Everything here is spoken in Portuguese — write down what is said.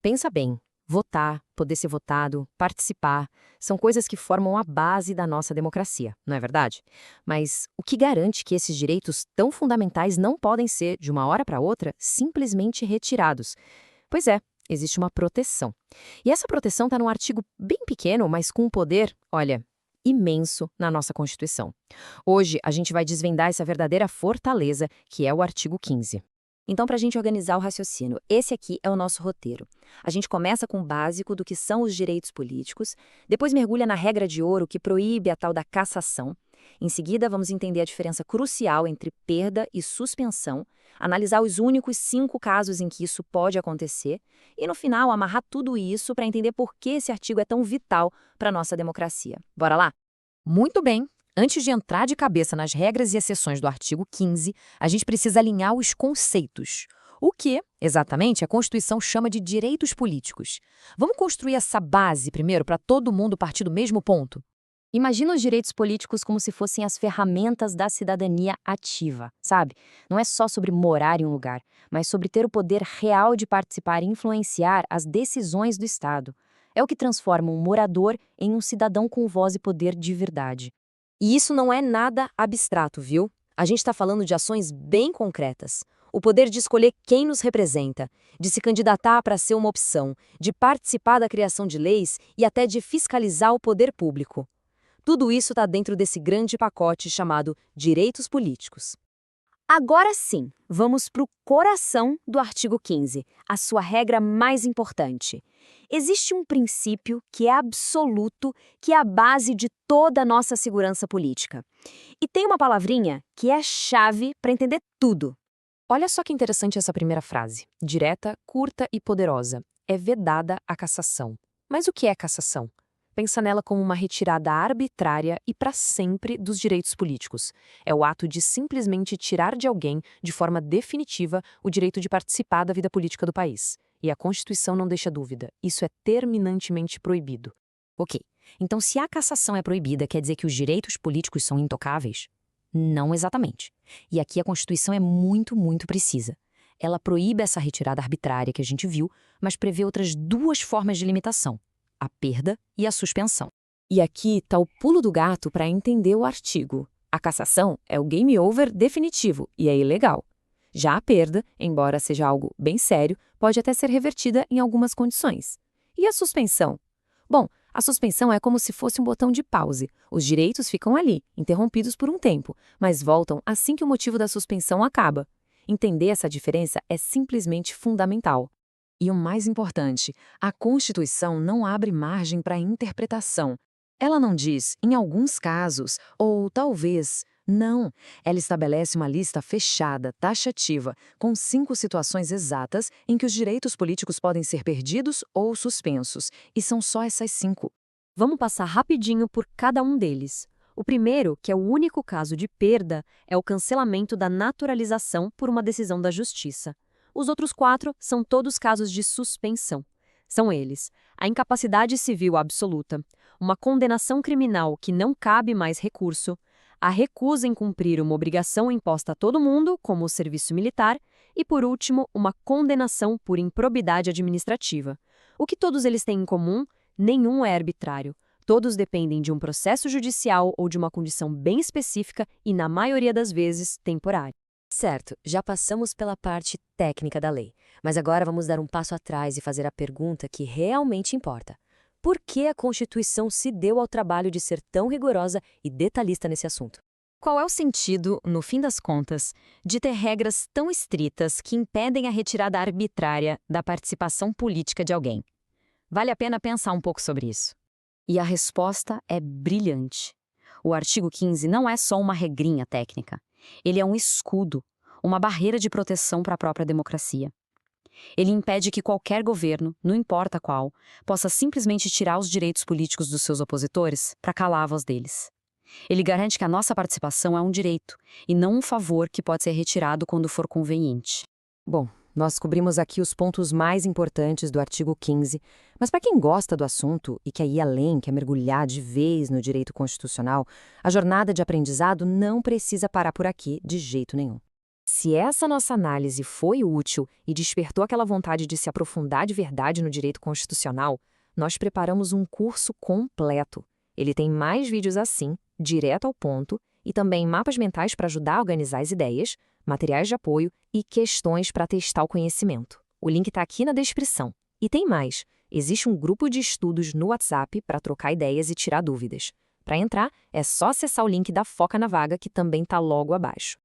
Pensa bem, votar, poder ser votado, participar, são coisas que formam a base da nossa democracia, não é verdade? Mas o que garante que esses direitos tão fundamentais não podem ser, de uma hora para outra, simplesmente retirados? Pois é, existe uma proteção. E essa proteção está num artigo bem pequeno, mas com um poder, olha, imenso na nossa Constituição. Hoje, a gente vai desvendar essa verdadeira fortaleza, que é o artigo 15. Então, para a gente organizar o raciocínio, esse aqui é o nosso roteiro. A gente começa com o básico do que são os direitos políticos, depois mergulha na regra de ouro que proíbe a tal da cassação. Em seguida, vamos entender a diferença crucial entre perda e suspensão, analisar os únicos 5 casos em que isso pode acontecer e, no final, amarrar tudo isso para entender por que esse artigo é tão vital para a nossa democracia. Bora lá? Muito bem. Antes de entrar de cabeça nas regras e exceções do artigo 15, a gente precisa alinhar os conceitos. O que, exatamente, a Constituição chama de direitos políticos. Vamos construir essa base primeiro para todo mundo partir do mesmo ponto? Imagina os direitos políticos como se fossem as ferramentas da cidadania ativa, sabe? Não é só sobre morar em um lugar, mas sobre ter o poder real de participar e influenciar as decisões do Estado. É o que transforma um morador em um cidadão com voz e poder de verdade. E isso não é nada abstrato, viu? A gente está falando de ações bem concretas. O poder de escolher quem nos representa, de se candidatar para ser uma opção, de participar da criação de leis e até de fiscalizar o poder público. Tudo isso está dentro desse grande pacote chamado direitos políticos. Agora sim, vamos para o coração do artigo 15, a sua regra mais importante. Existe um princípio que é absoluto, que é a base de toda a nossa segurança política. E tem uma palavrinha que é chave para entender tudo. Olha só que interessante essa primeira frase. Direta, curta e poderosa. É vedada a cassação. Mas o que é cassação? Pensa nela como uma retirada arbitrária e para sempre dos direitos políticos. É o ato de simplesmente tirar de alguém, de forma definitiva, o direito de participar da vida política do país. E a Constituição não deixa dúvida. Isso é terminantemente proibido. Ok, então se a cassação é proibida, quer dizer que os direitos políticos são intocáveis? Não exatamente. E aqui a Constituição é muito precisa. Ela proíbe essa retirada arbitrária que a gente viu, mas prevê outras 2 formas de limitação: a perda e a suspensão. E aqui está o pulo do gato para entender o artigo. A cassação é o game over definitivo e é ilegal. Já a perda, embora seja algo bem sério, pode até ser revertida em algumas condições. E a suspensão? Bom, a suspensão é como se fosse um botão de pause. Os direitos ficam ali, interrompidos por um tempo, mas voltam assim que o motivo da suspensão acaba. Entender essa diferença é simplesmente fundamental. E o mais importante, a Constituição não abre margem para interpretação. Ela não diz, em alguns casos, ou talvez, não. Ela estabelece uma lista fechada, taxativa, com 5 situações exatas em que os direitos políticos podem ser perdidos ou suspensos. E são só essas 5. Vamos passar rapidinho por cada um deles. O primeiro, que é o único caso de perda, é o cancelamento da naturalização por uma decisão da Justiça. Os outros 4 são todos casos de suspensão. São eles: a incapacidade civil absoluta, uma condenação criminal que não cabe mais recurso, a recusa em cumprir uma obrigação imposta a todo mundo, como o serviço militar, e, por último, uma condenação por improbidade administrativa. O que todos eles têm em comum? Nenhum é arbitrário. Todos dependem de um processo judicial ou de uma condição bem específica e, na maioria das vezes, temporária. Certo, já passamos pela parte técnica da lei, mas agora vamos dar um passo atrás e fazer a pergunta que realmente importa. Por que a Constituição se deu ao trabalho de ser tão rigorosa e detalhista nesse assunto? Qual é o sentido, no fim das contas, de ter regras tão estritas que impedem a retirada arbitrária da participação política de alguém? Vale a pena pensar um pouco sobre isso. E a resposta é brilhante. O artigo 15 não é só uma regrinha técnica. Ele é um escudo, uma barreira de proteção para a própria democracia. Ele impede que qualquer governo, não importa qual, possa simplesmente tirar os direitos políticos dos seus opositores para calar a voz deles. Ele garante que a nossa participação é um direito e não um favor que pode ser retirado quando for conveniente. Bom, nós cobrimos aqui os pontos mais importantes do artigo 15, mas para quem gosta do assunto e quer ir além, quer mergulhar de vez no direito constitucional, a jornada de aprendizado não precisa parar por aqui de jeito nenhum. Se essa nossa análise foi útil e despertou aquela vontade de se aprofundar de verdade no direito constitucional, nós preparamos um curso completo. Ele tem mais vídeos assim, direto ao ponto, e também mapas mentais para ajudar a organizar as ideias, materiais de apoio e questões para testar o conhecimento. O link está aqui na descrição. E tem mais, existe um grupo de estudos no WhatsApp para trocar ideias e tirar dúvidas. Para entrar, é só acessar o link da Foca na Vaga, que também está logo abaixo.